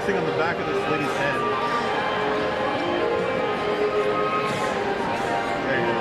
focusing on the back of this lady's head. There you go.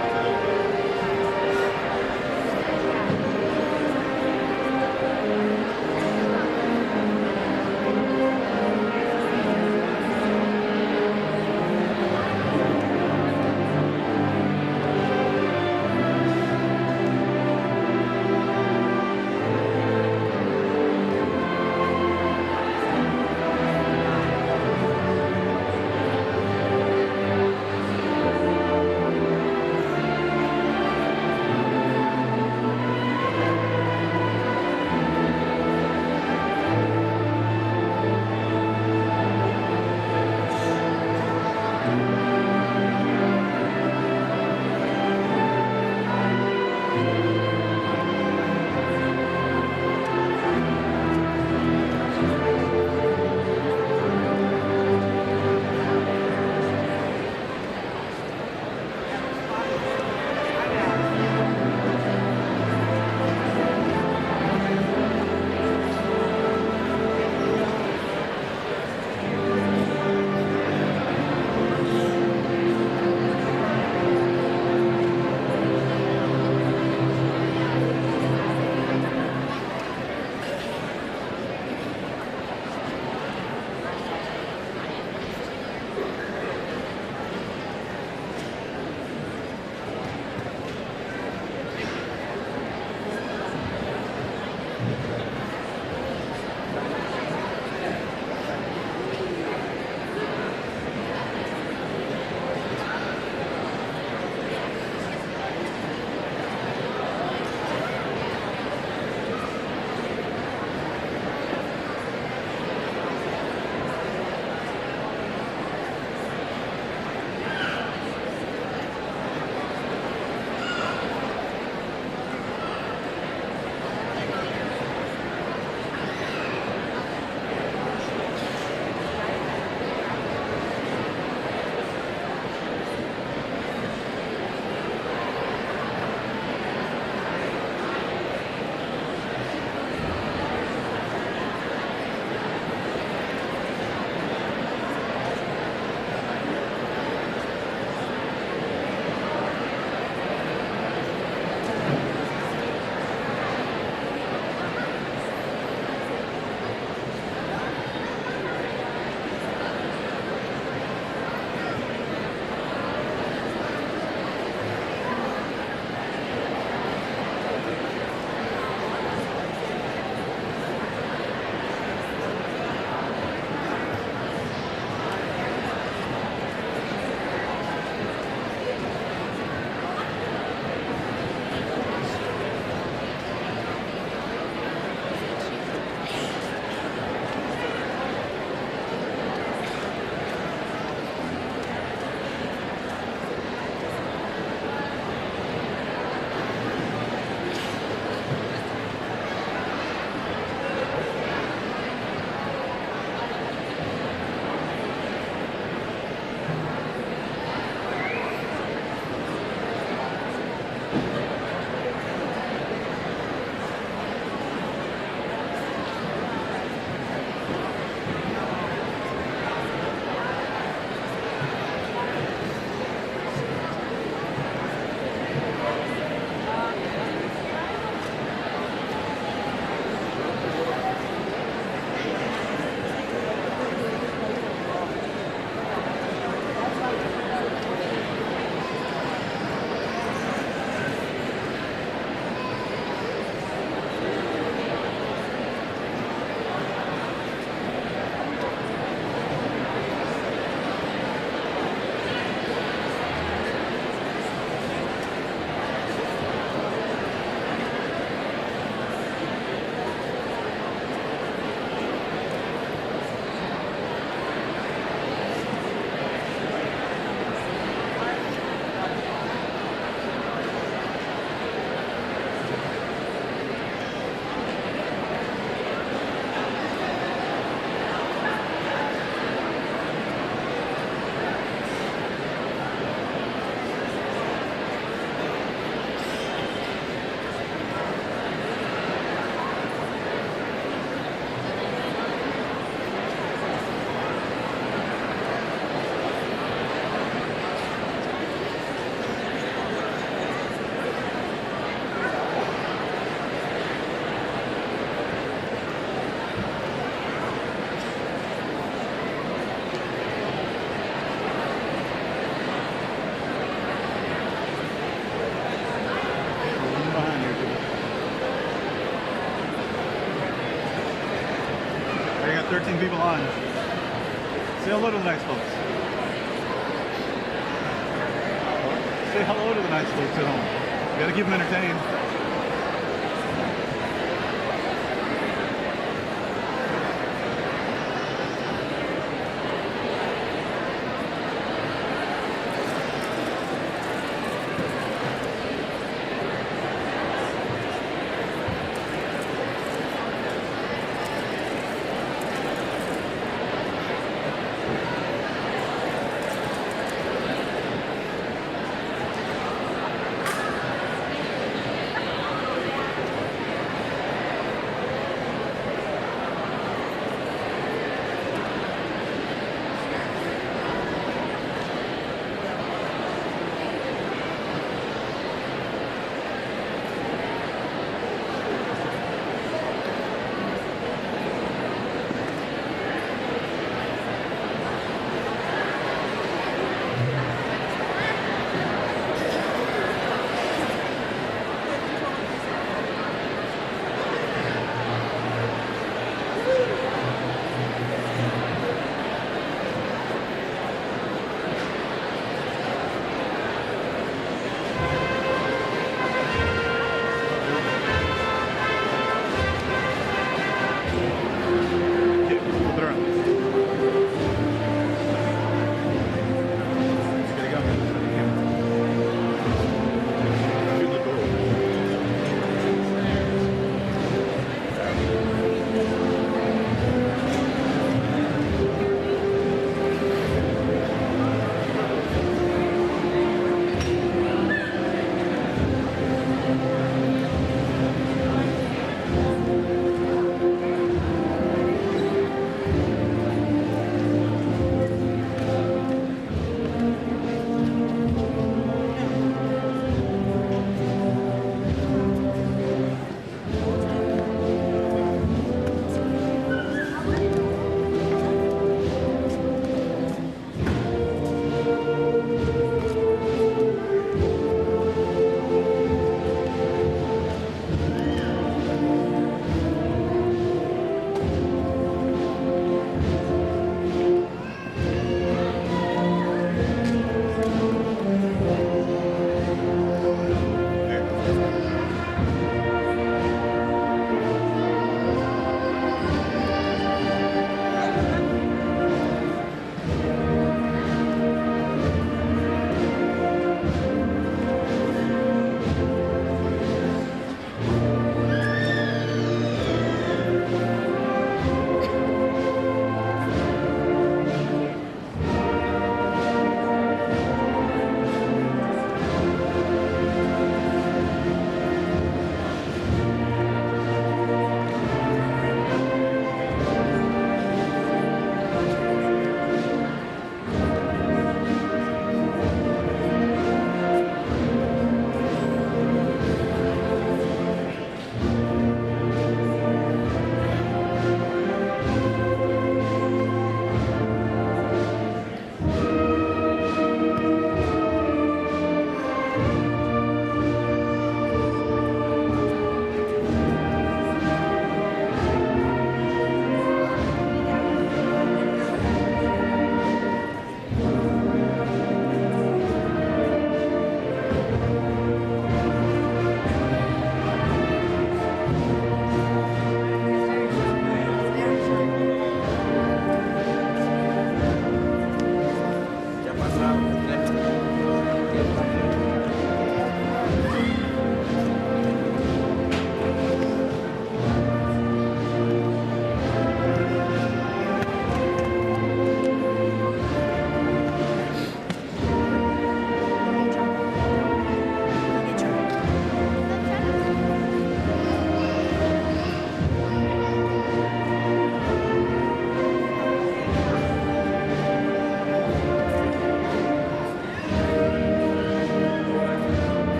fun. Say hello to the nice folks. Say hello to the nice folks at home. You gotta keep them entertained.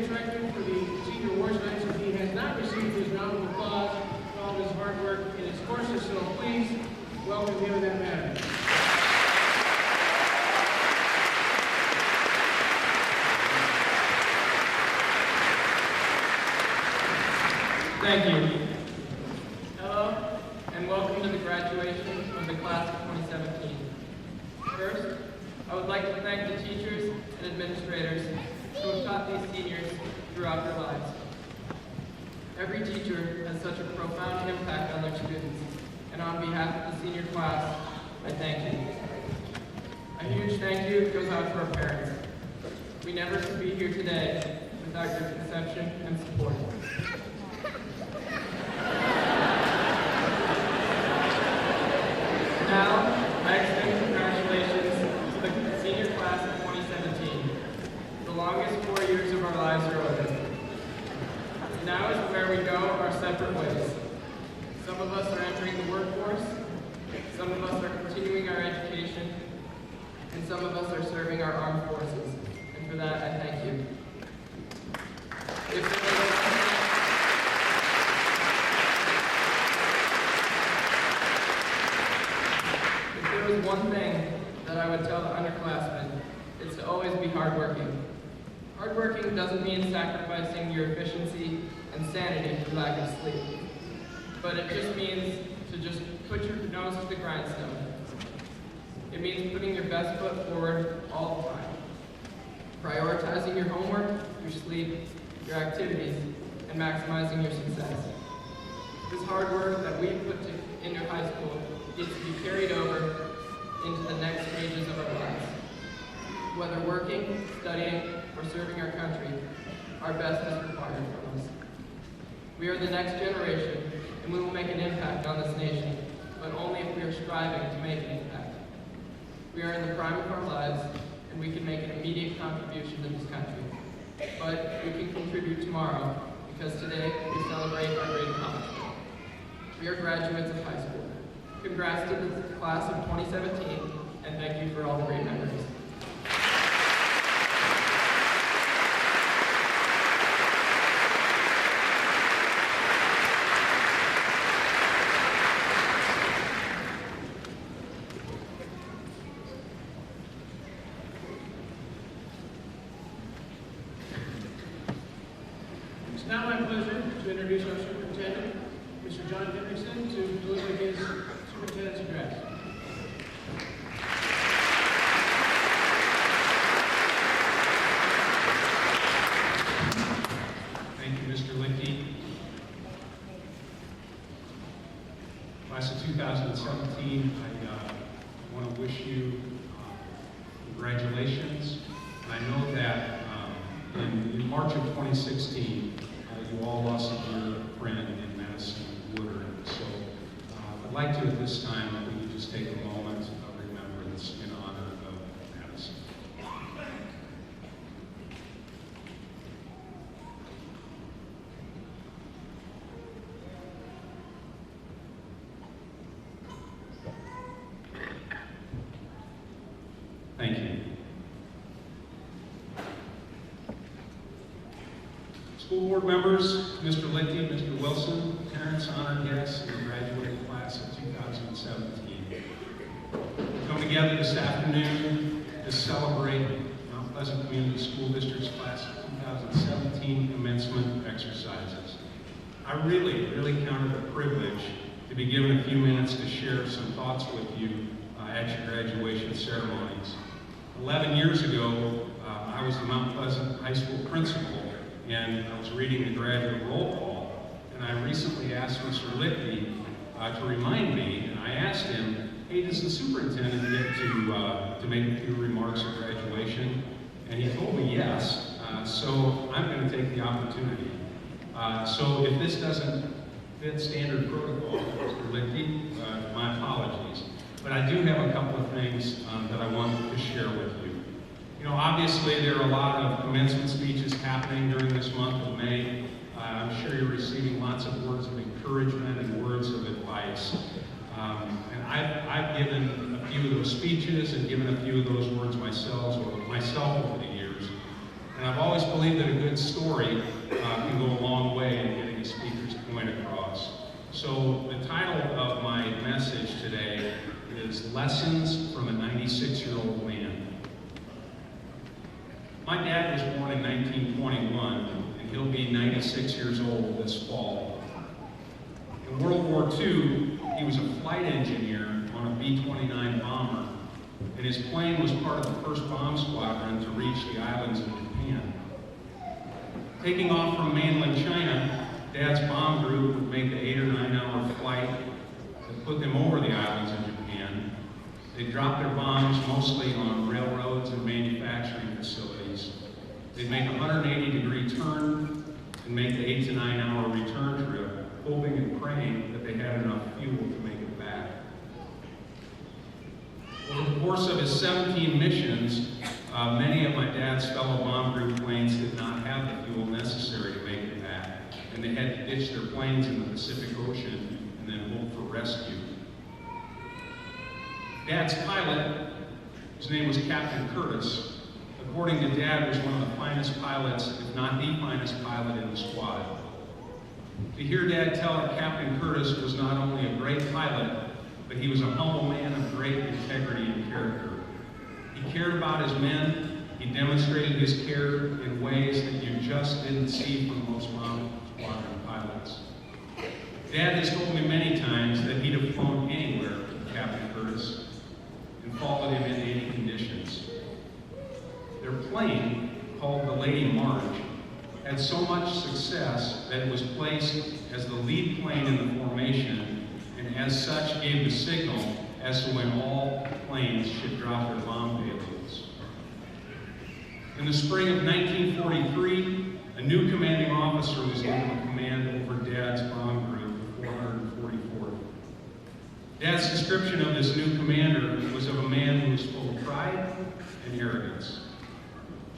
attraction for the senior awards night, so he has not received his round of applause for all of his hard work in his courses, so please welcome him in that manner. Thank you. Hello, and welcome to the graduation of the class of 2017. First, I would like to thank the teachers and administrators who have taught these seniors throughout their lives. Every teacher has such a profound impact on their students, and on behalf of the senior class, I thank you. A huge thank you goes out to our parents. We never could be here today without your conception and support. Now, I extend congratulations to the senior class of 2017. The longest 4 years of our lives are over. Now is where we go our separate ways. Some of us are entering the workforce, some of us are continuing our education, and some of us are serving our armed forces. And for that, I thank you. If there was one thing that I would tell the underclassmen, it's to always be hardworking. Hardworking doesn't mean sacrificing your efficiency and sanity for lack of sleep, but it just means to just put your nose to the grindstone. It means putting your best foot forward all the time, prioritizing your homework, your sleep, your activities, and maximizing your success. This hard work that we put into high school needs to be carried over into the next stages of our lives. Whether working, studying, or serving our country, our best is required from us. We are the next generation, and we will make an impact on this nation, but only if we are striving to make an impact. We are in the prime of our lives, and we can make an immediate contribution to this country. But we can contribute tomorrow, because today we celebrate our great accomplishment. We are graduates of high school. Congrats to the class of 2017, and thank you for all the great memories. It's now my pleasure to introduce our superintendent, Mr. John Hendrickson, to deliver his superintendent's address. Thank you, Mr. Lickey. Class of 2017, I want to wish you congratulations. And I know that in March of 2016, you all lost a dear friend in Madison Woodard. So I'd like to, at this time, that we could just take a moment of remembrance in honor of Madison. Thank you. School board members, Mr. Lickey, Mr. Wilson, parents, honored guests, and the graduating class of 2017. We come together this afternoon to celebrate Mount Pleasant Community School District's class of 2017 commencement exercises. I really count it a privilege to be given a few minutes to share some thoughts with you at your graduation ceremonies. 11 years ago, I was the Mount Pleasant High School principal, and I was reading the graduate roll call, and I recently asked Mr. Lickey to remind me, and I asked him, hey, does the superintendent get to make a few remarks at graduation? And he told me yes, so I'm going to take the opportunity. So if this doesn't fit standard protocol, Mr. Lickey, my apologies. But I do have a couple of things that I wanted to share with you. You know, obviously there are a lot of commencement speeches happening during this month of May. I'm sure you're receiving lots of words of encouragement and words of advice. And I've given a few of those speeches and given a few of those words myself over the years. And I've always believed that a good story can go a long way in getting a speaker's point across. So the title of my message today is Lessons from a 96-Year-Old Man. My dad was born in 1921, and he'll be 96 years old this fall. In World War II, he was a flight engineer on a B-29 bomber, and his plane was part of the first bomb squadron to reach the islands of Japan. Taking off from mainland China, Dad's bomb group would make the 8 or 9 hour flight that put them over the islands of Japan. They'd drop their bombs mostly on railroads and manufacturing facilities. They'd make a 180-degree turn and make the 8 to 9 hour return trip, hoping and praying that they had enough fuel to make it back. Over the course of his 17 missions, many of my dad's fellow bomb group planes did not have the fuel necessary to make it back, and they had to ditch their planes in the Pacific Ocean and then hope for rescue. Dad's pilot, his name was Captain Curtis, according to Dad, was one of the finest pilots, if not the finest pilot in the squad. To hear Dad tell that Captain Curtis was not only a great pilot, but he was a humble man of great integrity and character. He cared about his men. He demonstrated his care in ways that you just didn't see from most bomb squadron pilots. Dad has told me many times that he'd have flown anywhere with Captain Curtis and followed him in any conditions. Their plane, called the Lady Marge, had so much success that it was placed as the lead plane in the formation, and as such gave the signal as to when all planes should drop their bomb payloads. In the spring of 1943, a new commanding officer was given the command over Dad's bomb group, the 444th. Dad's description of this new commander was of a man who was full of pride and arrogance.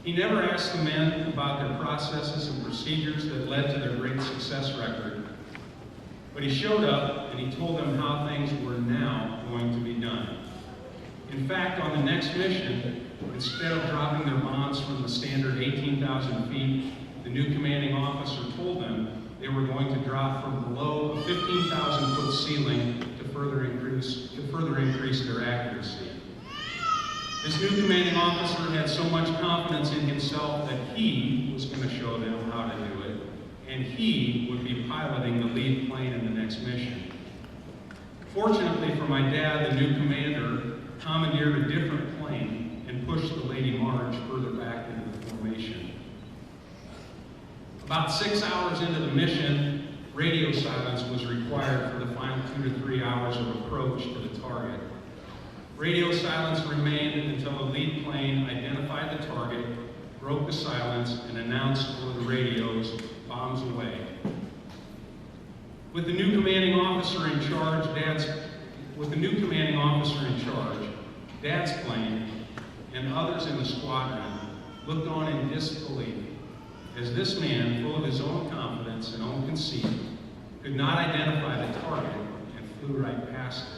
He never asked the men about their processes and procedures that led to their great success record, but he showed up and he told them how things were now going to be done. In fact, on the next mission, instead of dropping their bombs from the standard 18,000 feet, the new commanding officer told them they were going to drop from below a 15,000-foot ceiling to further increase their accuracy. This new commanding officer had so much confidence in himself that he was going to show them how to do it, and he would be piloting the lead plane in the next mission. Fortunately for my dad, the new commander commandeered a different plane and pushed the Lady Marge further back into the formation. About 6 hours into the mission, radio silence was required for the final 2 to 3 hours of approach to the target. Radio silence remained until the lead plane identified the target, broke the silence, and announced over the radios, "Bombs away." With the new commanding officer in charge, Dad's plane and others in the squadron looked on in disbelief as this man, full of his own confidence and own conceit, could not identify the target and flew right past it.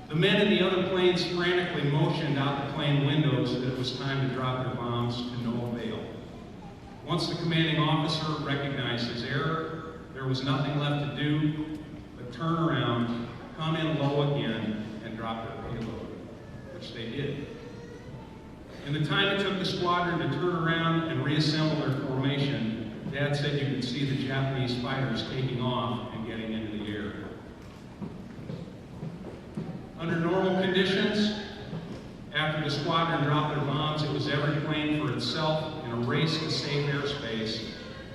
The men in the other planes frantically motioned out the plane windows that it was time to drop their bombs to no avail. Once the commanding officer recognized his error, there was nothing left to do but turn around, come in low again, and drop their payload, which they did. In the time it took the squadron to turn around and reassemble their formation, Dad said you could see the Japanese fighters taking off and getting into the air. Under normal conditions, after the squadron dropped their bombs, it was every plane for itself in a race to save airspace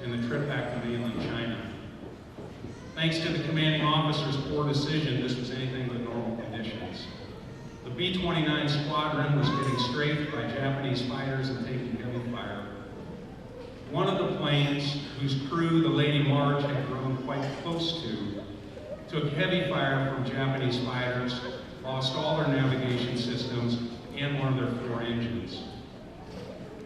and the trip back to mainland China. Thanks to the commanding officer's poor decision, this was anything but normal conditions. The B-29 squadron was getting strafed by Japanese fighters and taking heavy fire. One of the planes, whose crew the Lady Marge had grown quite close to, took heavy fire from Japanese fighters, lost all their navigation systems, and one of their 4 engines.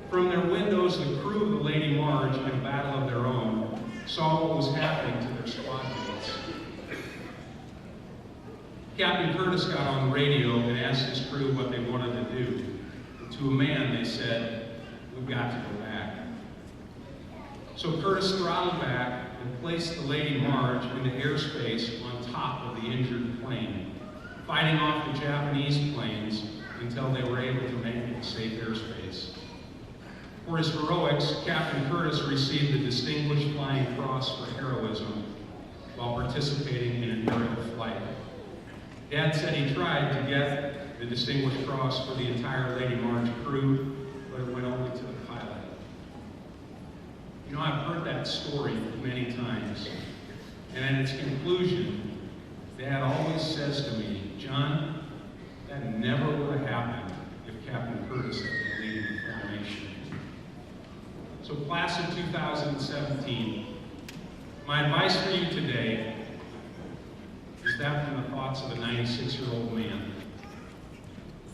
From their windows, the crew of the Lady Marge, in a battle of their own, saw what was happening to their squad mates. Captain Curtis got on the radio and asked his crew what they wanted to do. And to a man, they said, we've got to go back. So Curtis throttled back and placed the Lady Marge into airspace on top of the injured plane, fighting off the Japanese planes until they were able to make it to safe airspace. For his heroics, Captain Curtis received the Distinguished Flying Cross for heroism while participating in an aerial flight. Dad said he tried to get the Distinguished Cross for the entire Lady Marge crew, but it went only to the pilot. You know, I've heard that story many times, and at its conclusion, Dad always says to me, "John, that never would have happened if Captain Curtis had been leading the formation." So class of 2017, my advice for you today is that from the thoughts of a 96-year-old man.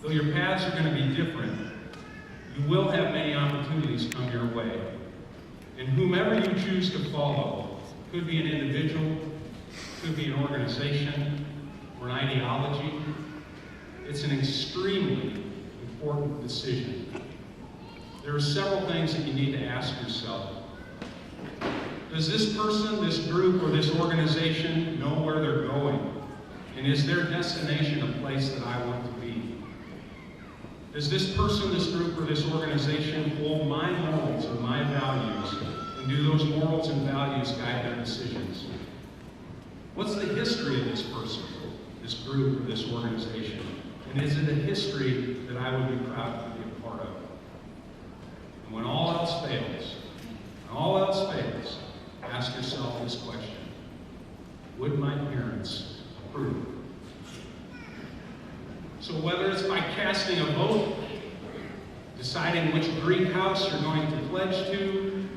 Though your paths are going to be different, you will have many opportunities come your way. And whomever you choose to follow, could be an individual, could be an organization, or an ideology, it's an extremely important decision. There are several things that you need to ask yourself. Does this person, this group, or this organization know where they're going? And is their destination a place that I want to be? Does this person, this group, or this organization hold my morals and my values? And do those morals and values guide their decisions? What's the history of this person, this group, or this organization? And is it a history that I would be proud to be a part of? And when all else fails, ask yourself this question: would my parents approve? So whether it's by casting a vote, deciding which Greek house you're going to pledge to,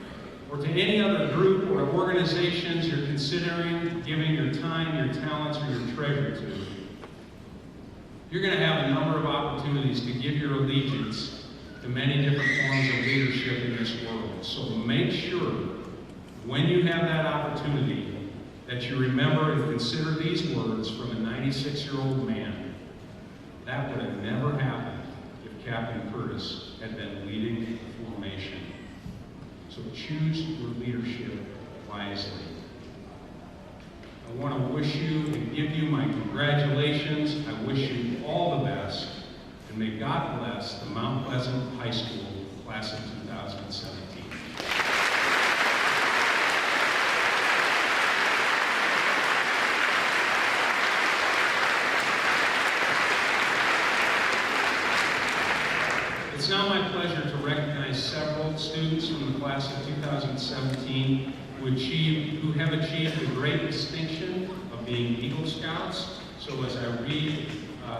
or to any other group or organizations you're considering giving your time, your talents, or your treasure to, you're going to have a number of opportunities to give your allegiance to many different forms of leadership in this world. So make sure, when you have that opportunity, that you remember and consider these words from a 96-year-old man. That would have never happened if Captain Curtis had been leading the formation. So choose your leadership wisely. I want to wish you and give you my congratulations. I wish you all the best, and may God bless the Mount Pleasant High School class of 2017. It's now my pleasure to recognize several students from the class of 2017 who have achieved the great distinction of being Eagle Scouts. So as I read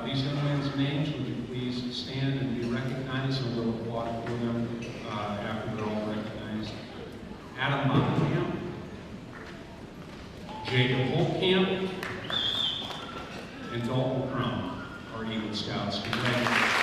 these young men's names, would you please stand and be recognized, and we'll applaud for them after they're all recognized. Adam Bockham, Jacob Holtkamp, and Dalton Crum are Eagle Scouts. Congratulations.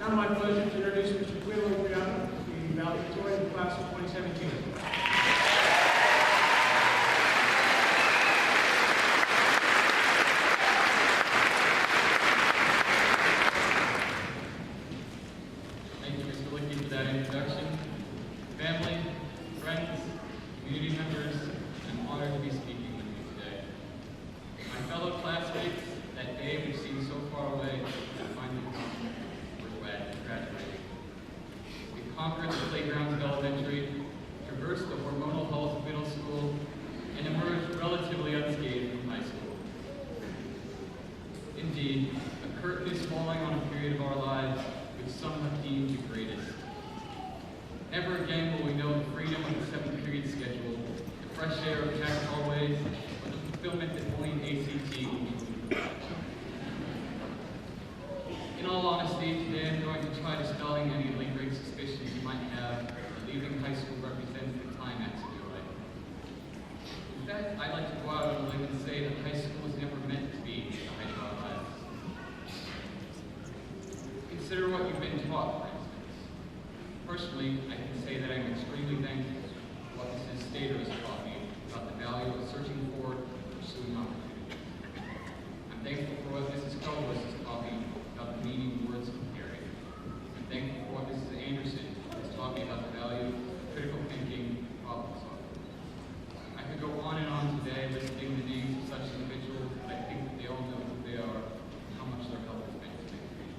now my pleasure to introduce Mr. Lopriano, the valedictorian of the class of 2017. Thank you, Mr. Lickey, for that introduction. Family, friends, community members, I'm honored to be speaking with you today. My fellow classmates, that day we've seen so far away, have finally come. We're glad to graduate. We conquered the playgrounds of elementary, traversed the hormonal halls of middle school, and emerged relatively unscathed from high school. Indeed, a curtain is falling on a period of our lives which some have deemed the greatest. Never again will we know the freedom of the 7th period schedule, the fresh air of packed hallways, or the fulfillment that only an ACT will be provided. In all honesty, today I'm going to try dispelling any lingering suspicions you might have that leaving high school represents the climax of your life. In fact, I'd like to go out on a limb and say that high school was never meant to be the height of our lives. Consider what you've been taught, for instance. Personally, I can say that I'm extremely thankful for what Mrs. Stater has taught me about the value of searching for and pursuing opportunity. I'm thankful for what Mrs. Cowboys has taught me about the meaning words can carry. I'm thankful for what Mrs. Anderson has taught me about the value of critical thinking and problem solving. I could go on and on today listing the names of such individuals, but I think that they all know who they are and how much their help has been to me.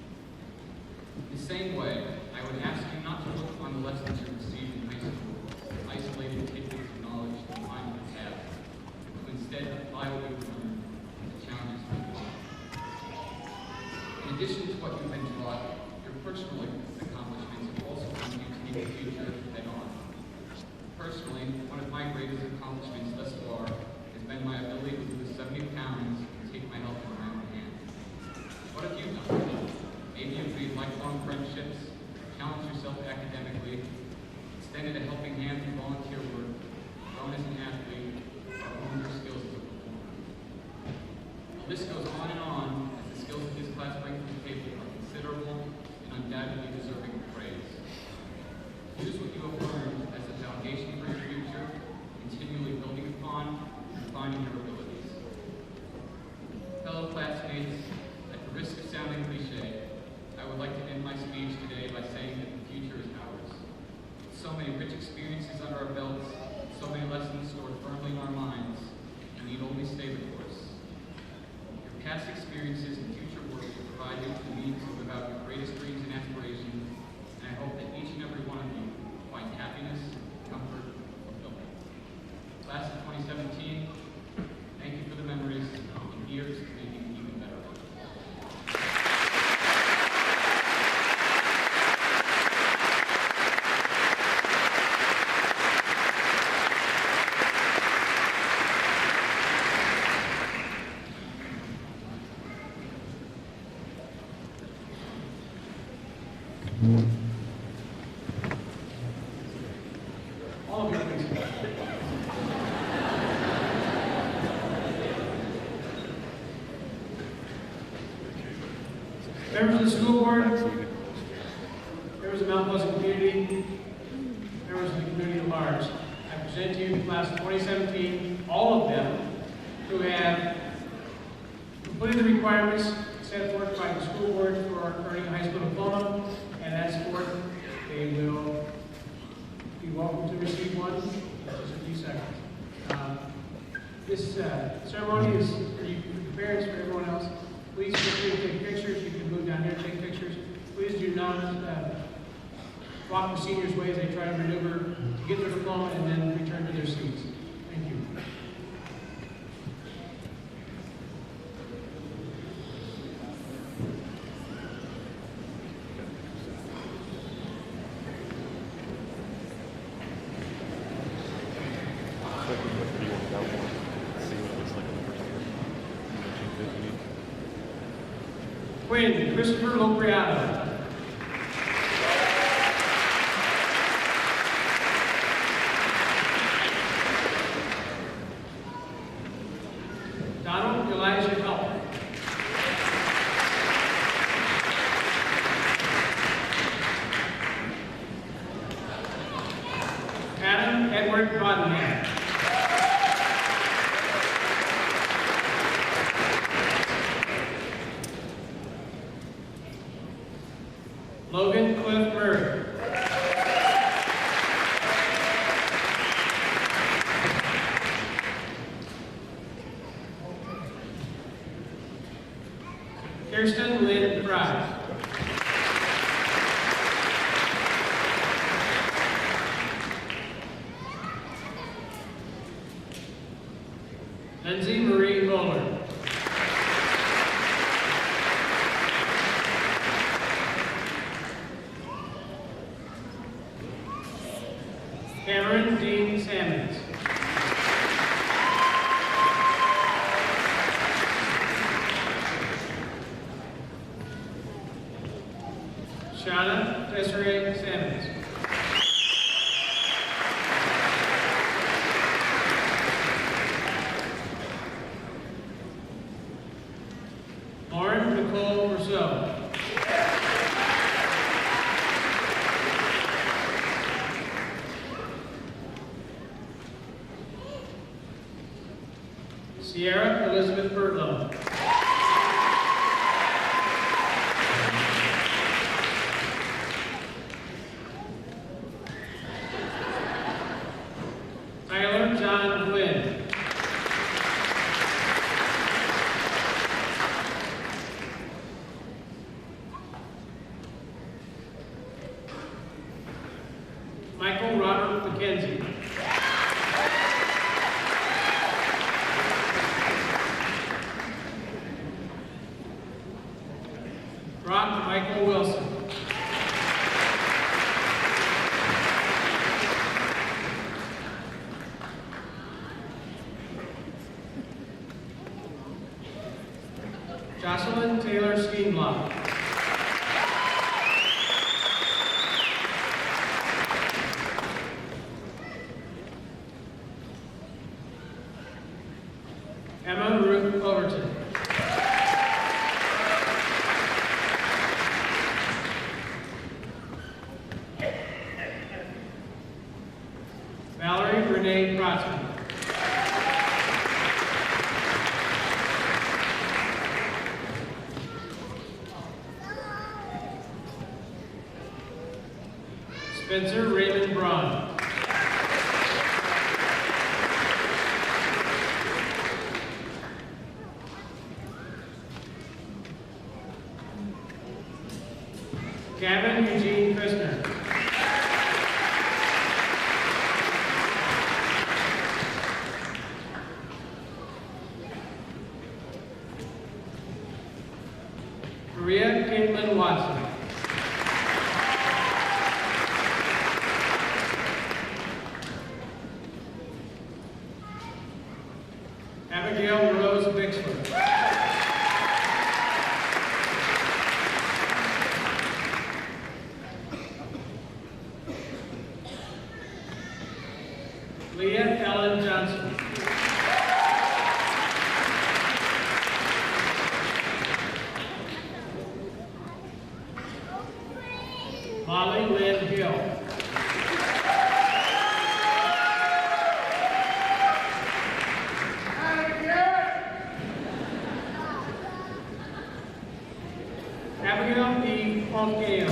In the same way, I would ask you not to look on the lessons you received in high school as isolated tidbits of knowledge defined by paths, but instead apply what you've learned to the challenges of life. In addition to what you've been taught, your personal accomplishments have also helped you to meet the future head on. Personally, one of my greatest accomplishments thus far has been my ability to lose 70 pounds and take my health in my own hands. What have you done? Maybe you've made lifelong friendships, challenged yourself academically, extended a helping hand through volunteer work, grown as an athlete, or honed your skills as a performer. The list goes on, as the skills that this class brings to the table are considerable and undoubtedly deserving of praise. Use what you have learned as a foundation for your future, continually building upon and refining your abilities. Fellow classmates, at the risk of sounding cliche, I would like to end my speech today by saying that the future is ours. With so many rich experiences under our belts, so many lessons stored firmly in our minds, we need only stay the course. Your past experiences and future work will provide you with the means to live out your greatest dreams and aspirations, and I hope that each and every one of you find happiness, comfort, and fulfillment. Class of 2017, thank you for the memories, and here's to making even better. All of you, please. Members of the school board, members of Mount Pleasant community, members of the community at large, I present to you the class of 2017, all of them, who have completed the requirements set forth by the school board for earning a high school diploma, and as for they will be welcome to receive one in just a few seconds. This ceremony is for you, for your parents, for everyone else. Please feel free to take pictures. You can move down here and take pictures. Please do not block the seniors' way as they try to maneuver to get their diploma and then return to their seats. Thank you. Quinn Christopher Lopriano. Donald Elijah Help. Everett Boddenham. Logan Cliff Murray. Kirsten Lynn Fry. Lindsay Marie Bowler. Cameron Dean Sammons. Shauna Desiree Sammons. Lauren Nicole Rousseau. Sierra Elizabeth Bertlow. Tyler John Flynn. Michael Robert McKenzie. Brock Michael Wilson. Jocelyn Taylor Steenblock. Emma Ruth Overton. Valerie Renee Protzman. Spencer Raymond Braun. Gavin Eugene Christner. Maria Caitlin Watson. Abigail Rose Bixler. Leah Ellen Johnson. Molly Lynn Hill. Abigail E. Pontier.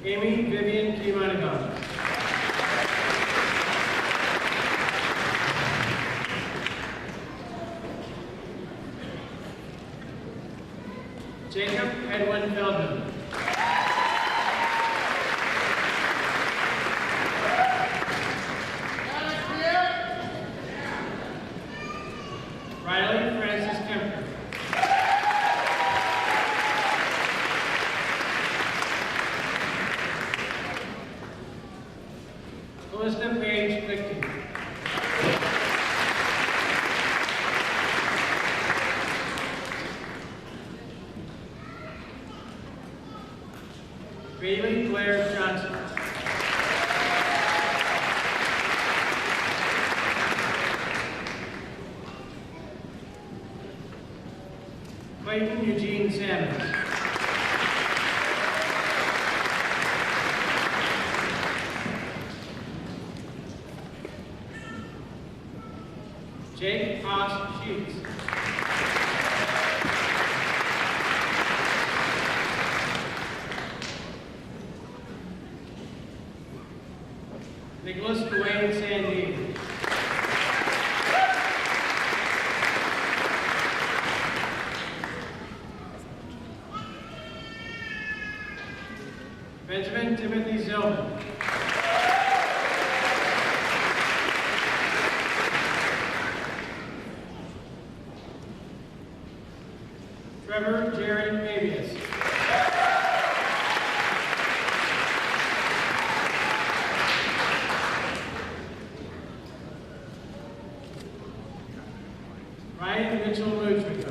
Amy Vivian Kimanigan. Jacob Edwin Feldman. Riley Francis Kemper. Calista Page Plickton. Bailey Blair Johnson. Clayton Eugene Sanders. Jake Haas Sheets. Nicholas Dwayne Sandy. Benjamin Timothy Zillman. Trevor Jared Fabius. Ryan Mitchell Ludwig.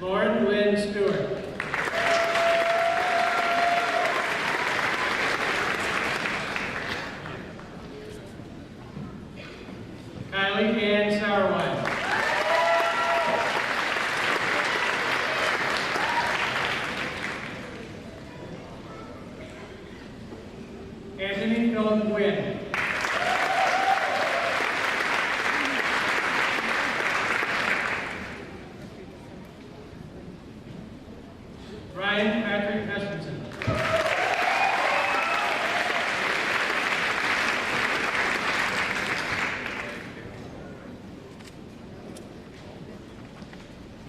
Lauren Lynn Stewart. Kylie Ann Sauerwein. Anthony Philip Wynn. Ryan Patrick Hutchinson.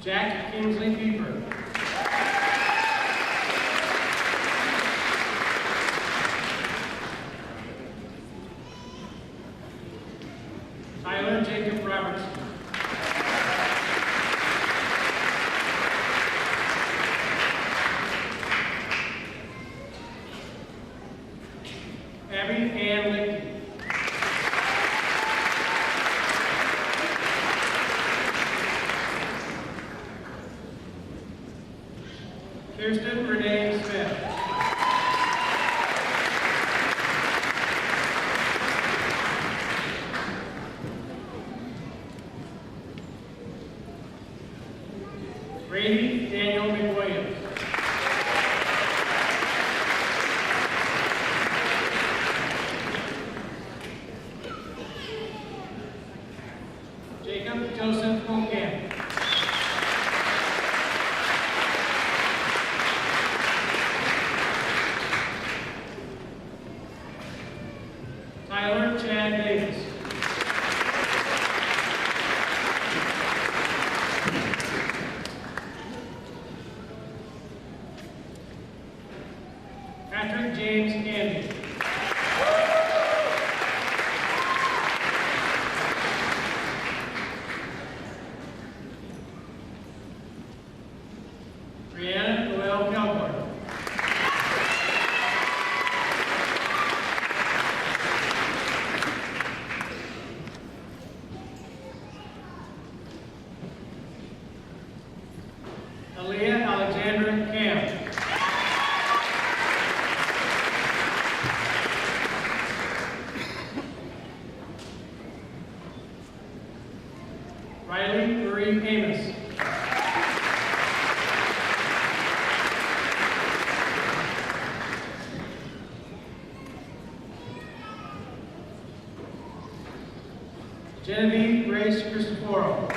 Jack Kingsley Beaver. Tyler Jacob Robertson. Abby Ann Lincoln. Kirsten Renee Smith. Brady Daniel McWilliams. Jacob Joseph Colcan. Tyler Chad Davis. Patrick James Candy. Brianna Noel Kelmore. Aaliyah Alexandra Camp. Riley Marie Amos. Genevieve Grace Cristoforo.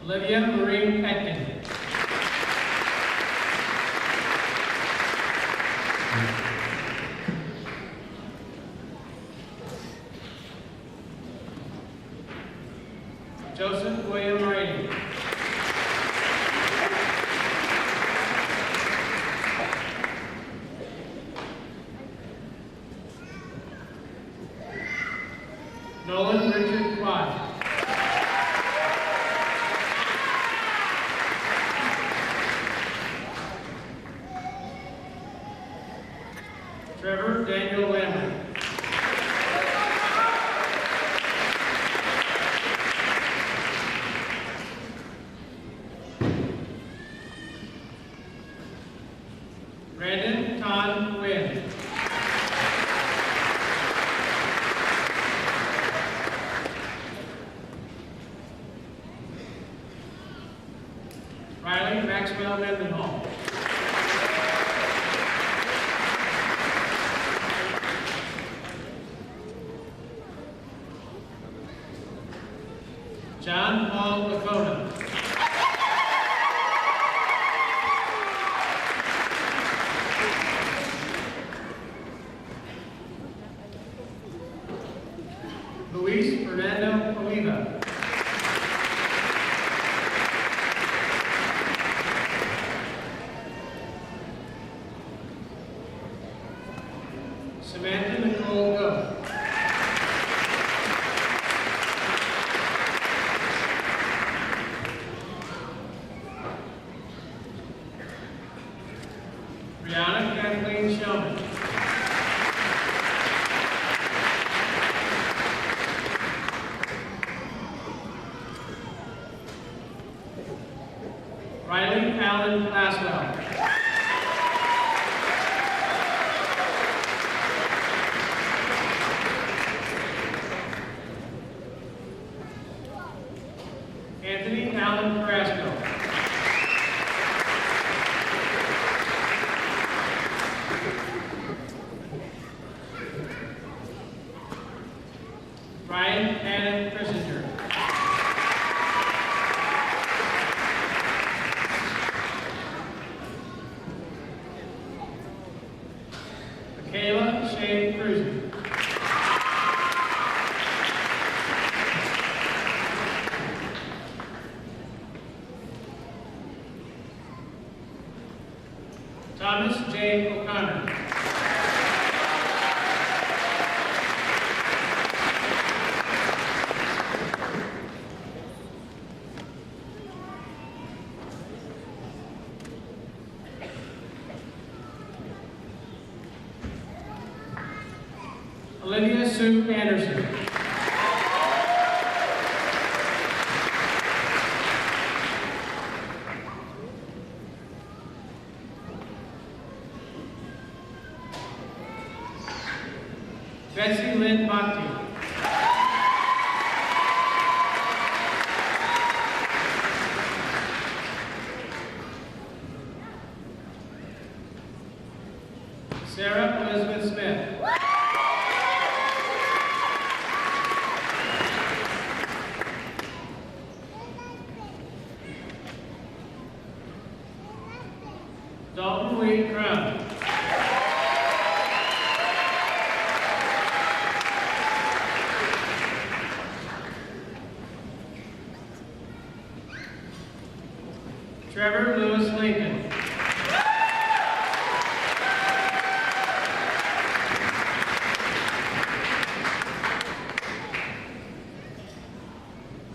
Olivia Marie Petkin. Joseph William Rady. Nolan Richard Quad. Trevor Daniel Lambert. Mendenhall. John Paul Lakota. Luis Fernando Oliva. Samantha Nicole Go. Brianna Kathleen Shelman. Riley Allen Laswell. Anthony Allen Carrasco. Ryan Anna Christinger. Michaela Shane Cruzy. Thomas J. O'Connor. Olivia Sue Anderson. Betsy Lynn Bhakti. Sarah Elizabeth Smith. Dalton Wade Crown. Trevor Lewis Lincoln.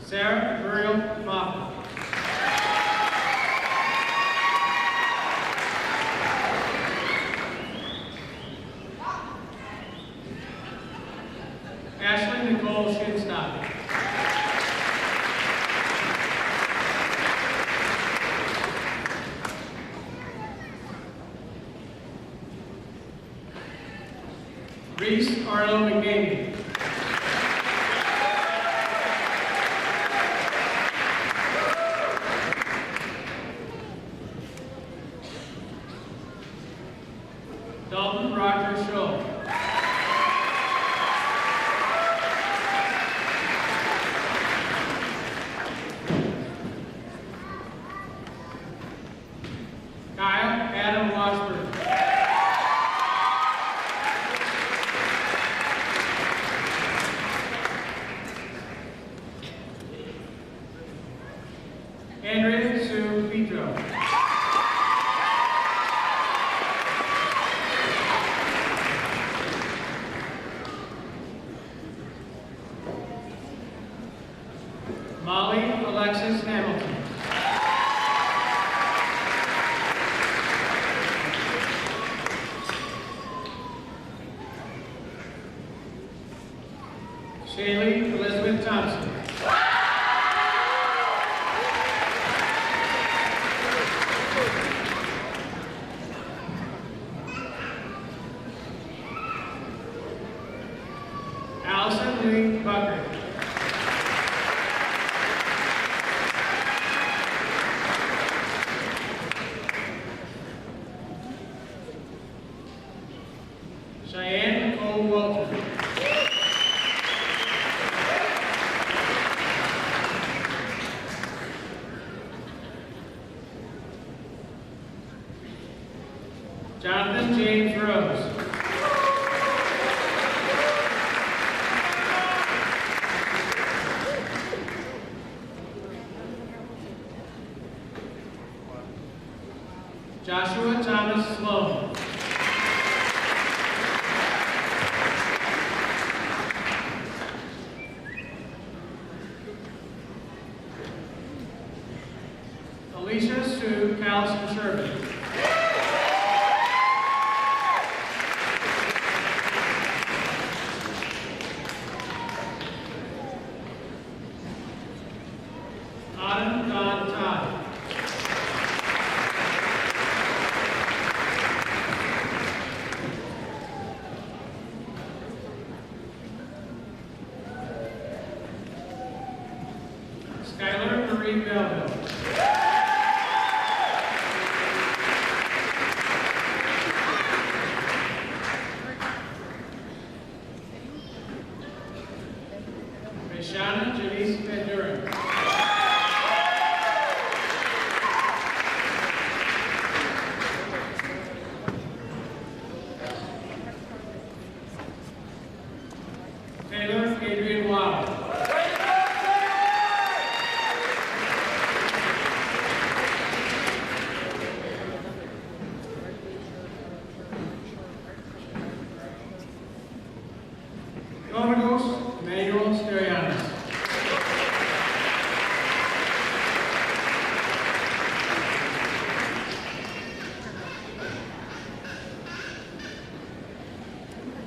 Sarah Burial Moffat. Ashley Nicole Shinstock. Reese Arlo McGamey. Dalton Roger Scholl. Kyle Adam Washburn. Andrea Sue Petro. Molly Alexis Hamilton. Shaylee Elizabeth Thompson. Allison Lee Bucker. Cheyenne Nicole Walter. Jonathan James Rose. Joshua Thomas Sloan. Alicia Sue Callison Sherman. Autumn Don Todd. Skylar Marie Melville. Rashana Janice Van Duren. Taylor Adrian Wow. Domingos Emmanuel Sterianos.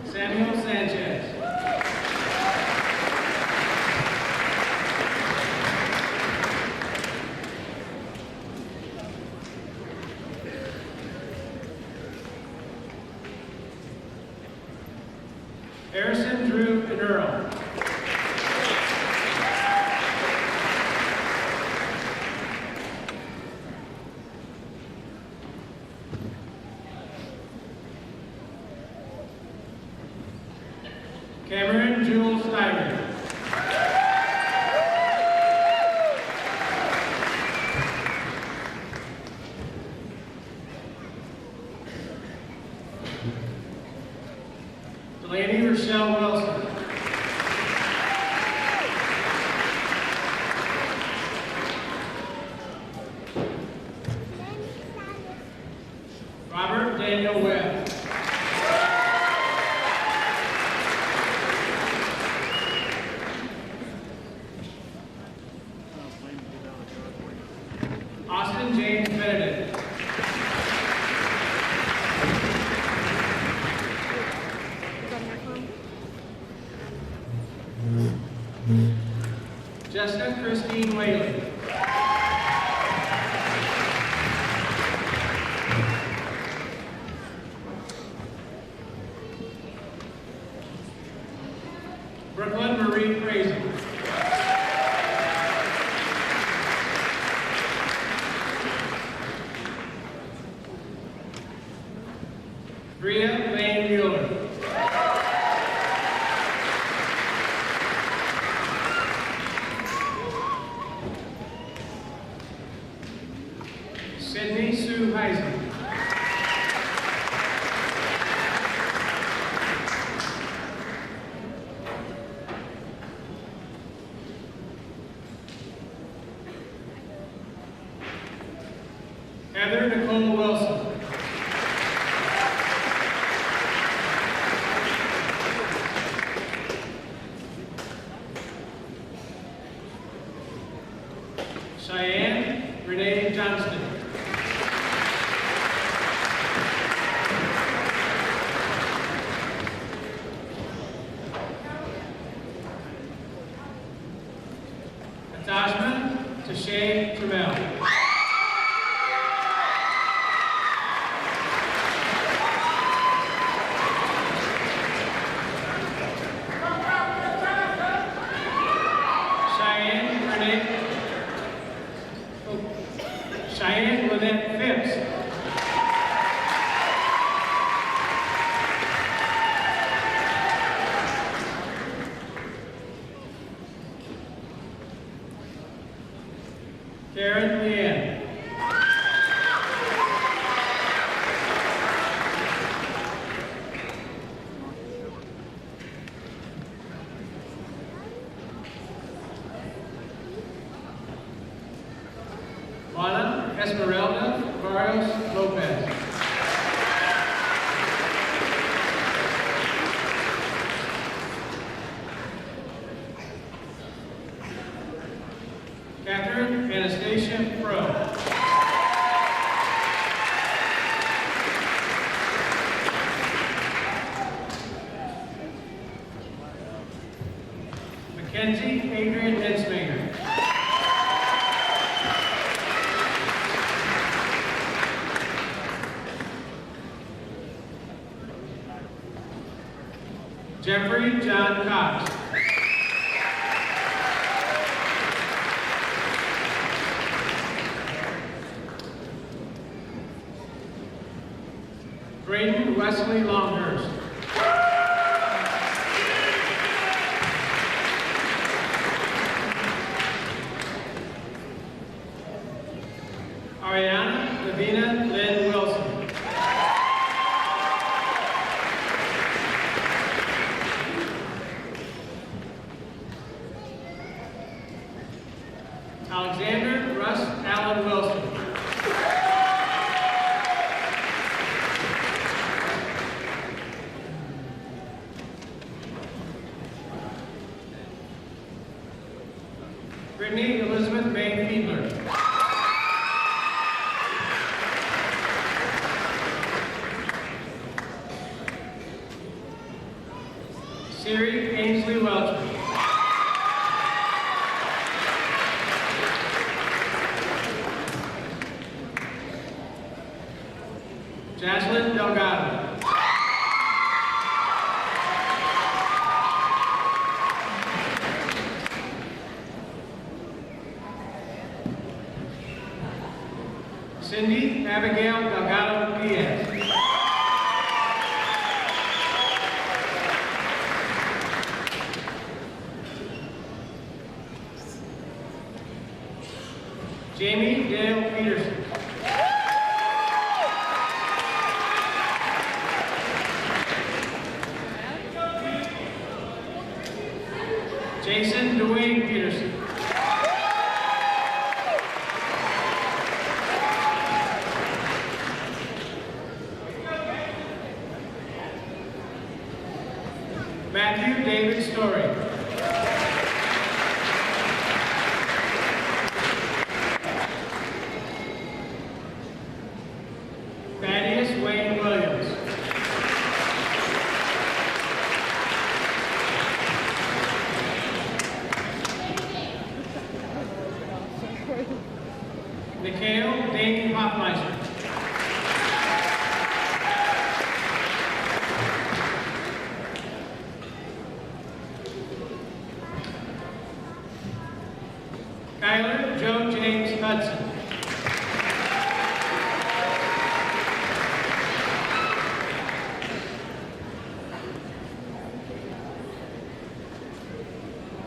Samuel Sanchez. Harrison Drew Pinero. Cameron Jules Steiger. Delaney Rochelle Wilson. Robert Daniel Webb. Austin James Benedict. Jessica Christine Whaley. Brooklyn Marie Crazy. Bria Lane Mueller. Sydney Sue Heisen. Heather Nicole Wilson. Cheyenne Renee Johnston. Natasha Tashay Trammell. Cheyenne Lynette Phipps. Membership Pro. Mackenzie Adrian Hensmaker. Jeffrey John Cox. Braden Wesley Longhurst. Ariana Lavina Lynn Wilson. Alexander Russ Allen Wilson. Brittany Elizabeth May Fiedler. Siri Ainsley Welchman. Jaslyn Delgado. Cindy Abigail Delgado Diaz. Jamie Dale Peterson. Jason Dwayne Peterson. Matthew David Story. Thaddeus Wayne Williams. Mikhail Dane Hoffmeister. Kyler Joe James Hudson.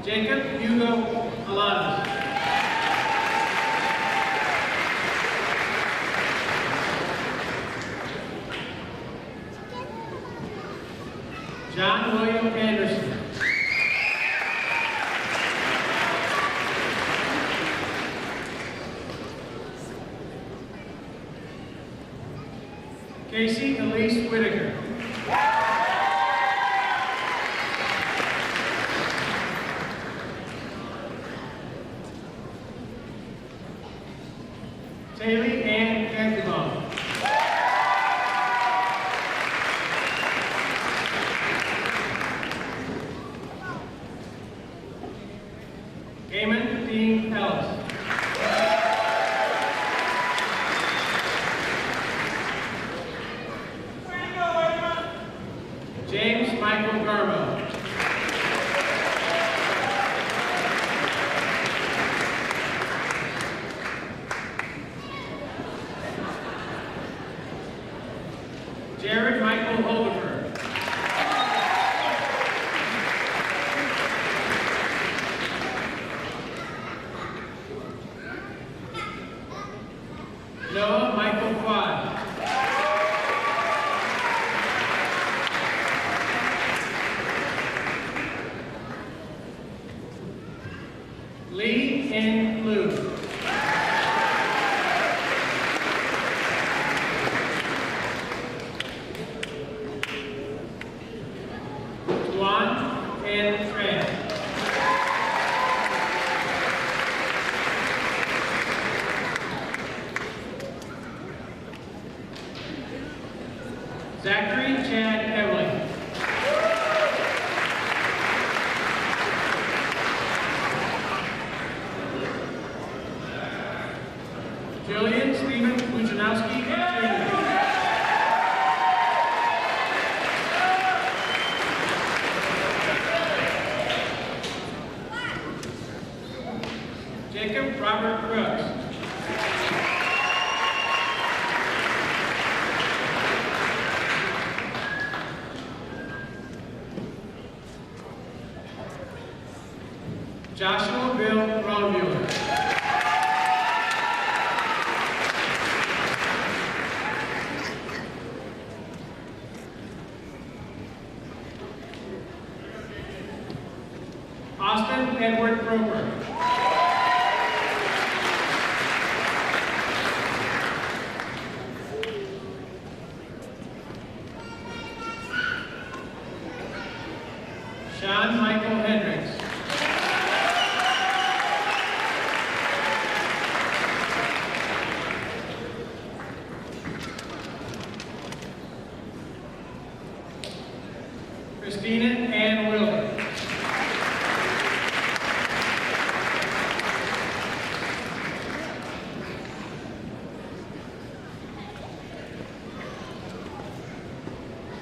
Jacob Hugo Alanis. John William Anderson. Casey Elise Whitaker. Taylor Ann Campbell. Eamon Dean Ellis. James Michael Garbo. Jared Michael Holderberg. Noah Michael Quad. Lee N. Blue. Joshua Bill Brownmuller. Austin Edward Roper. Sean Michael Hendricks. Christina Ann Wilder.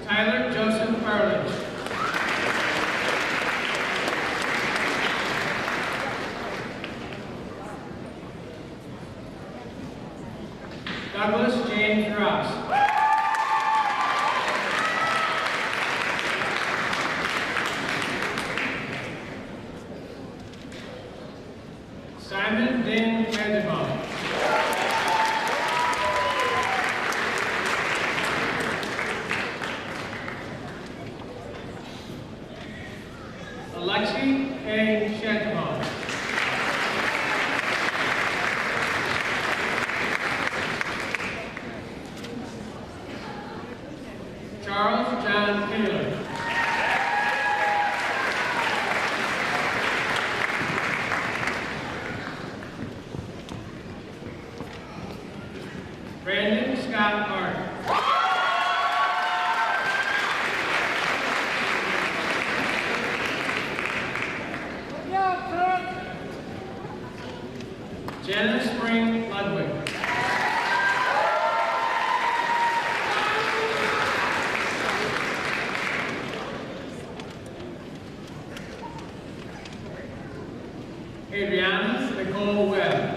Tyler Joseph Farley. Douglas James Ross. Simon Din Vanderbaum. Alexi A. Shantabon. Charles John Taylor. Brandon Scott Hart. Jenna Spring Ludwig. Adriana Nicole Webb.